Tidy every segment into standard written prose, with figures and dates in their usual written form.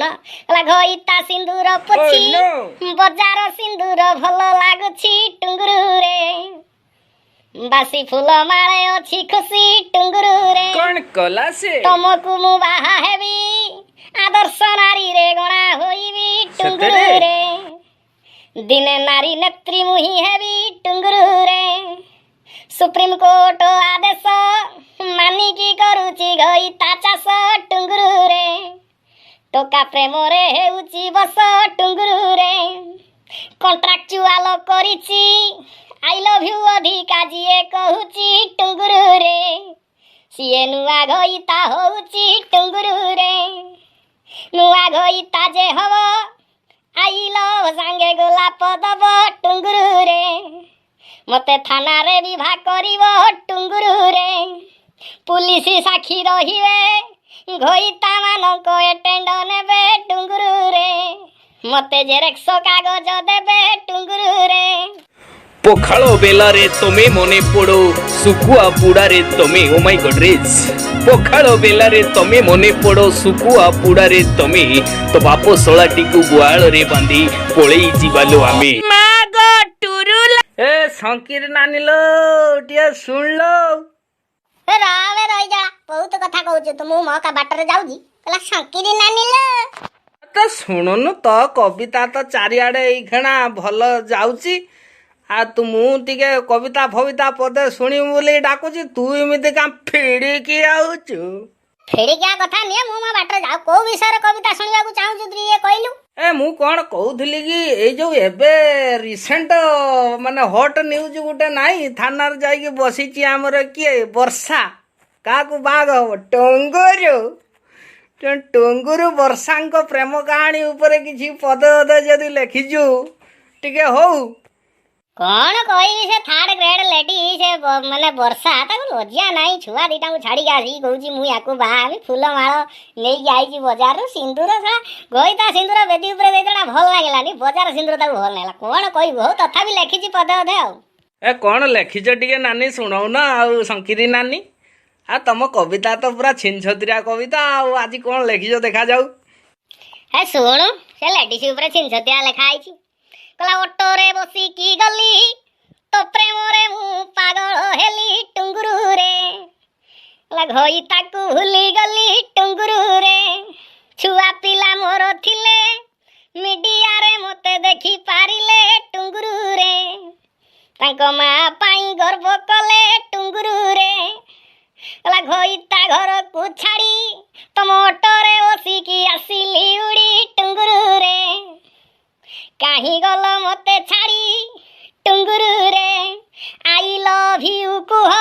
शुण घईता सिंदूर पोछी बजार सिंदूर भल लागुछि टुंगुरु रे बासी फूल माळे अछि खुशी टुंगुरु रे कौन कला से तुमको मु बाहा हेबी आदर्श नारी रे गणा होइबी टुंगुरु रे दिने नारी नेत्री मुही हेबी टुंगुरु रे सुप्रीम कोर्ट आदेश मानिकी करुची घईता चाष टुंगुरु रे टोका प्रेम रे हेउची बस टुंगुरु रे कॉन्ट्रैक्चुअल करिची आई लव यू अधिका जिए कहूची टुंगुरु रे सीए नुआ घईता होउची टुंगुरु रे नुआ घईता जे हव आई लव सांगे गोलाप दब टुंगुरु रे मते थाना रे विवाह करिव टुंगुरु रे पुलिस साक्षी रहिवे घईता मानक एटेंड नेबे टुंगुरु रे मते जेरेक्स कागज देबे टुंगुरु रे पखाल बेला रे तमे मने पड़ो सुकुआ पुड़ा रे तमे ओ माय गॉड रेज पखाल बेला रे तमे मने पड़ो सुकुआ पुड़ा रे तमे तो बाप सोलाटी को गुआल रे बांधी पळेई जीवालो आमे मागो टुरुला ए संकीर नानी लो टिया सुन लो रावे रही जा बहुत कथा कहूछ तू मो का बाटर जाउजी कला संकीरी नानी लो तो सुननु तो कविता तो चारिआडे एखणा भल जाउची आ तू मु टिके कविता फविता पदे सुनी बोली डाकुची तू एमिति का फेड़ी की आउचु फेड़ी क्या कथा निये मु मा बाटर जाउ को विषय कविता सुनिबा को चाहू छु ये कहलु ए मु कौन कहूली कि ए जो एबे रिसेंट माने हॉट न्यूज गुटे नाई थाना रे जाई बसीची हमर किए वर्षा काकू बाग हो टंगुरु टंगुरु वर्षांक प्रेम कहानी ऊपर किछि पद अद जदी लिखिजु टिके हो कौन कहि से थर्ड ग्रेड लेडी से माने वर्षा ताको लज्जा नाही छुआ दीटा को छाड़ी आसी कहूची मु याको बाहाबी फूल माळ नै आईची बाजार रो सिंदूर सा गईता सिंदूर बेदी ऊपर देतडा भल लागलानी बाजार सिंदूर ताको भल लागला कौन कहि हो तथापि लिखिची पद अधे आ ए कौन लिखिछ टिके नानी सुनाउ ना आ संकीरी नानी आ तम कविता तो पूरा छिनछत्रिया कविता आ आज कौन लिखिछ देखा जाऊ हे सुन से लेडीज ऊपर छिनछत्रिया लिखा आईची कला ऑटो रे बसी की गली तो प्रेम रे मु पागल हेली टुंगुरु रे कला घई ताकू भूली गली टुंगुरु रे छुआ पिला मोर थिले मीडिया रे मते देखि पारिले टुंगुरु रे ताको मां पाई गर्व कले टुंगुरु रे कला घई ता घर को छाड़ी तम ऑटो रे बसी की आसिली उड़ी टुंगुरु रे काहे गल मते छाड़ी टुंगुरु रे आई लव यू कुह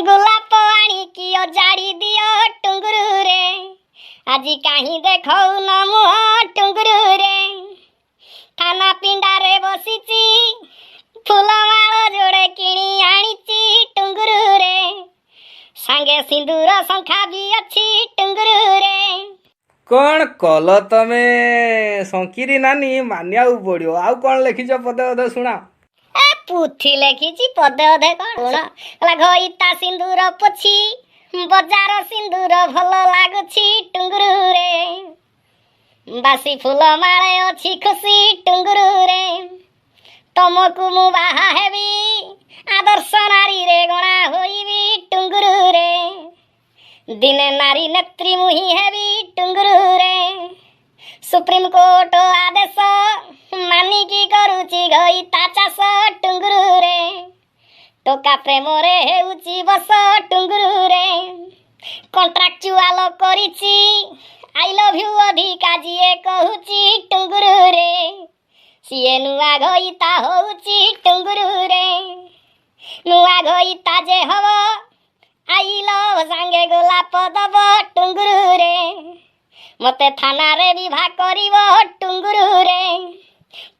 गोलाप आनी की अजाड़ी दियो टुंगुरु रे आजी काहे देखौ न मुह टुंगुरु रे थाना पिंडा रे बसीची फूल माळ जोड़े किणी आनीची टुंगुरु रे सांगे सिंदूर संखा भी अच्छी टुंगुरु रे कौन कल तमे संकीरी नानी मानिया पड़ो आउ कौन लिखिछ पदे अधे सुना ए पुथी लिखिची पदे अधे कौन घईता सिंदूर पोछी बजार सिंदूर भल लागुछि टुंगुरु रे बासी फूल माळे अछि खुशी टुंगुरु रे तुमको मु बाहा हेबी आदर्श नारी रे गणा होइबी टुंगुरु रे दिने नारी नेत्री मुही हेबी टुंगुरु रे सुप्रीम कोर्ट आदेश मानिकी करुची घईता चाष टुंगुरु रे टोका प्रेम रे हेउची बस टुंगुरु रे कॉन्ट्रैक्चुअल करिची आई लव यू अधिका जिए कहूची टुंगुरु रे सीए नुआ घईता होउची टुंगुरु रे नुआ घईता जे हव आई लव सांगे गोलाप दब टुंगुरु रे मते थाना रे विवाह करिव टुंगुरु रे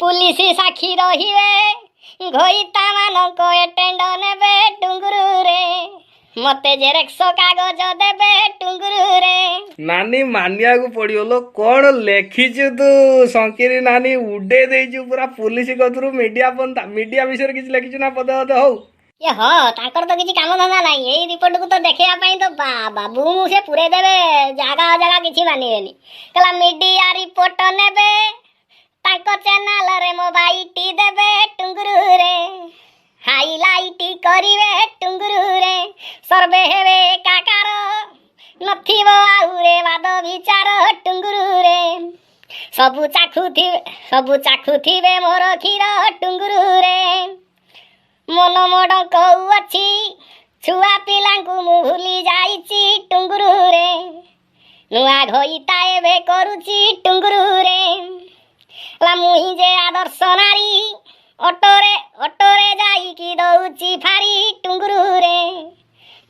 पुलिस साक्षी रहिवे घईता मानक एटेंड नेबे टुंगुरु रे मते जेरेक्स कागज देबे टुंगुरु रे नानी मानिया को पड़ियो लो कौन लिखिछु तू संकीरी नानी उडे देइछु पूरा पुलिस कतरू मीडिया पंता मीडिया विषय किछ लिखिछु ना पदे अदे हो ये ହଁ ତାଙ୍କର ତ କିଛି କାମ ଧନ୍ଦା ନାହିଁ, ଏଇ ରିପୋର୍ଟକୁ ତ ଦେଖିବା ପାଇଁ ତ ବାବୁ ମୁଁ ସେ ପୁରେଇ ଦେବେ, ଜାଗା ଅଜାଗା କିଛି ମାନିବେନି। କହିଲା ମିଡିଆ ରିପୋର୍ଟ ନେବେ, ତାଙ୍କ ଚ୍ୟାନେଲରେ ମୋବାଇଟି ଦେବେ ଟୁଙ୍ଗୁରୁରେ, ହାଇଲାଇଟ କରିବେ ଟୁଙ୍ଗୁରୁରେ, ସର୍ଭେ ହେବେ କାକାର, ନଥିବ ଆଉରେ ବାଦ ବିଚାର ଟୁଙ୍ଗୁରୁରେ, ସବୁ ଚାଖୁଥିବେ ମୋର କ୍ଷୀର ଟୁଙ୍ଗୁରୁରେ, ମନ ମୋଡ଼ କହୁଅଛି ଛୁଆ ପିଲାଙ୍କୁ ମୁଁ ଭୁଲି ଯାଇଛି ଟୁଙ୍ଗୁରୁରେ, ନୂଆ ଘଇତା ଏବେ କରୁଛି ଟୁଙ୍ଗୁରୁରେ, ମୁହିଁ ଯେ ଆଦର୍ଶ ନାରୀ, ଅଟୋରେ ଯାଇକି ଦଉଛି ଫାରି ଟୁଙ୍ଗୁରୁରେ,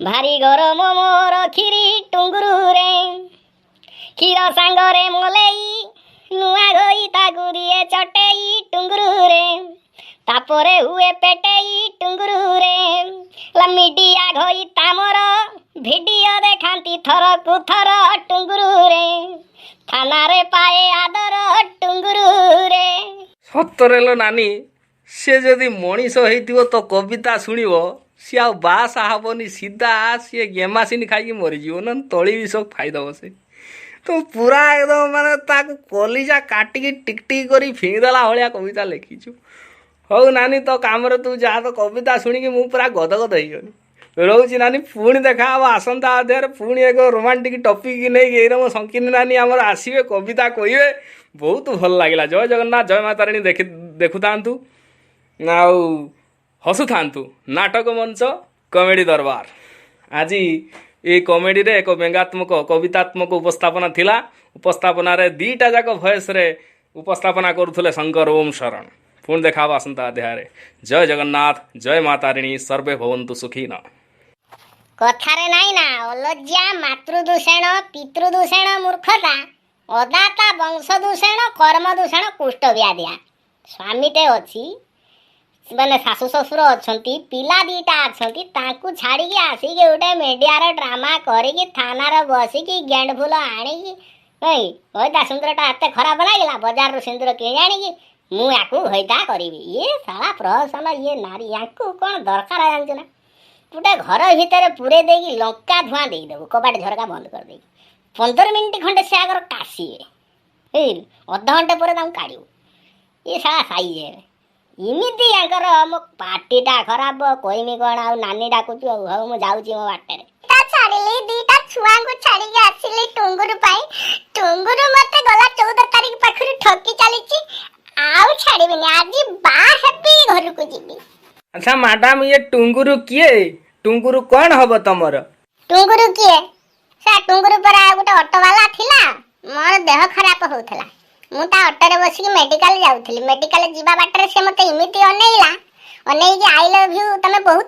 ଭାରି ଗରମ ମୋର କ୍ଷୀରି ଟୁଙ୍ଗୁରୁରେ, କ୍ଷୀର ସାଙ୍ଗରେ ମଲେଇ, ନୂଆ ଘଇତାକୁ ଦିଏ ଚଟେଇ ଟୁଙ୍ଗୁରୁରେ, ତାପରେ ହୁଏ ପେଟେଇ ଟୁଙ୍ଗୁରୁରେ, ମିଡିଆ ଘଇତା ମୋର ଭିଡିଓ ଦେଖାନ୍ତି ଥରକୁ ଥର ଟୁଙ୍ଗୁରୁରେ, ଥାନାରେ ପାଏ ଆଦର ଟୁଙ୍ଗୁରୁରେ। ସତରେ ଲୋ ନାନୀ, ସେ ଯଦି ମଣିଷ ହେଇଥିବ ତ କବିତା ଶୁଣିବ, ସିଏ ଆଉ ବାସ ହବନି, ସିଧା ସିଏ ଗେମାସିନି ଖାଇକି ମରିଯିବ, ନା ତଳି ବିଷ ଖାଇଦବ ସେ। ତ ପୁରା ଏକଦମ ମାନେ ତାକୁ କଲିଜା କାଟିକି ଟିକ ଟିକ କରି ଫିଙ୍ଗିଦେଲା ଭଳିଆ କବିତା ଲେଖିଛୁ। ହଉ ନାନୀ, ତ କାମରେ ତୁ ଯାହା, ତ କବିତା ଶୁଣିକି ମୁଁ ପୁରା ଗଦଗଦ ହେଇଗଲି। ରହୁଛି ନାନୀ, ପୁଣି ଦେଖା ହବ ଆସନ୍ତା ଅଧ୍ୟାୟରେ, ପୁଣି ଏକ ରୋମାଣ୍ଟିକ ଟପିକ ନେଇକି। ଏଇରମ ସଂକୀର୍ଣ୍ଣ ନାନୀ ଆମର ଆସିବେ, କବିତା କହିବେ, ବହୁତ ଭଲ ଲାଗିଲା। ଜୟ ଜଗନ୍ନାଥ, ଜୟ ମା ତାରିଣୀ। ଦେଖୁଥାନ୍ତୁ ଆଉ ହସୁଥାନ୍ତୁ। ନାଟକ ମଞ୍ଚ କମେଡ଼ି ଦରବାର। ଆଜି এই କମେଡ଼ିରେ ଏକ ବ୍ୟଙ୍ଗାତ୍ମକ କବିତାତ୍ମକ ଉପସ୍ଥାପନା ଥିଲା। ଉପସ୍ଥାପନାରେ ଦୁଇଟା ଯାକ ଭଏସ୍ରେ ଉପସ୍ଥାପନା କରୁଥିଲେ ଶଙ୍କର ଓମ୍ ଶରଣ। ପୁଣି ଦେଖା ହବ ଆସନ୍ତା ଅଧ୍ୟାୟରେ। ଜୟ ଜଗନ୍ନାଥ, ଜୟ ମା ତାରିଣୀ, ସର୍ବେ ଭବନ୍ତୁ ସୁଖୀନ। କଥାରେ ନାଇଁ ନା, ଅଲଜ୍ୟା ମାତୃଦୂଷଣ, ପିତୃଦୂଷଣ ମୂର୍ଖତା, ଅଦାତା ବଂଶ ଦୂଷଣ, କର୍ମ ଦୂଷଣ କୁଷ୍ଠ ବ୍ୟାଧିଆ। ସ୍ୱାମୀଟେ ଅଛି, ମାନେ ଶାଶୁ ଶ୍ୱଶୁର ଅଛନ୍ତି, ପିଲା ଦିଟା ଅଛନ୍ତି, ତାଙ୍କୁ ଛାଡ଼ିକି ଆସିକି ଗୋଟେ ମିଡ଼ିଆର ଡ୍ରାମା କରିକି ଥାନାରେ ବସିକି ଗେଣ୍ଡ ଫୁଲ ଆଣିକି, ହଇତା ସିନ୍ଦୁରଟା ଏତେ ଖରାପ ଲାଗିଲା, ବଜାରରୁ ସିନ୍ଦୁର କିଣି ଆଣିକି ମୁଁ ୟାକୁ ହଇତା କରିବି। ଇଏ ଶାଳା ପ୍ରହସନ, ଇଏ ନାରୀ, ୟାଙ୍କୁ କ'ଣ ଦରକାର ଜାଣିଛୁ ନା? ଗୋଟେ ଘର ଭିତରେ ପୁରେଇ ଦେଇକି ଲଙ୍କା ଧୂଆଁ ଦେଇଦେବୁ, କବାଟ ଝରକା ବନ୍ଦ କରିଦେଇକି 15 ମିନିଟ୍ ଖଣ୍ଡେ ସେ ଆଗର କାଶିବେ, ଅଧଘଣ୍ଟେ ପରେ ତାଙ୍କୁ କାଢ଼ିବୁ। ଇଏ ଶାଳା ସାଇଜ ହେବେ। ଏମିତି ୟାଙ୍କର ମୋ ପାଟିଟା ଖରାପ, କହିମି କ'ଣ? ଆଉ ନାନୀ ଡାକୁଛୁ, ଆଉ ହଉ ମୁଁ ଯାଉଛି ମୋ ବାଟରେ। ଛାଡ଼ିଲି ଦିଟା ଛୁଆଙ୍କୁ ଛାଡ଼ିକି ଆସିଲି ଟୁଙ୍ଗୁରୁ ପାଇଁ। ଟୁଙ୍ଗୁରୁ ମତେ ଗଲା 14 ତାରିଖ ପାଖରୁ ଠକି ଚାଲିଛି, ଆଉ ଛାଡ଼ିବିନି। ଆଜି ବାହା ହେବି, ଘରକୁ ଯିବି। ଆଚ୍ଛା ମ୍ୟାଡାମ, ଇଏ ଟୁଙ୍ଗୁରୁ କିଏ? ଟୁଙ୍ଗୁରୁ କ'ଣ ହବ ତମର? ଟୁଙ୍ଗୁରୁ କିଏ? ସେ ଟୁଙ୍ଗୁରୁ ପରା ଗୋଟେ ଅଟୋବାଲା ଥିଲା, ମୋର ଦେହ ଖରାପ ହଉଥିଲା, ମୁଁ ତା ଅଟୋରେ ବସିକି ମେଡିକାଲ ଯାଉଥିଲି। ମେଡିକାଲ ଯିବା ବାଟରେ ସେ ମତେ ଏମିତି ଅନେଇଲା, ଅନେଇକି ଆଇ ଲଭ୍ ୟୁ ତମେ ବହୁତ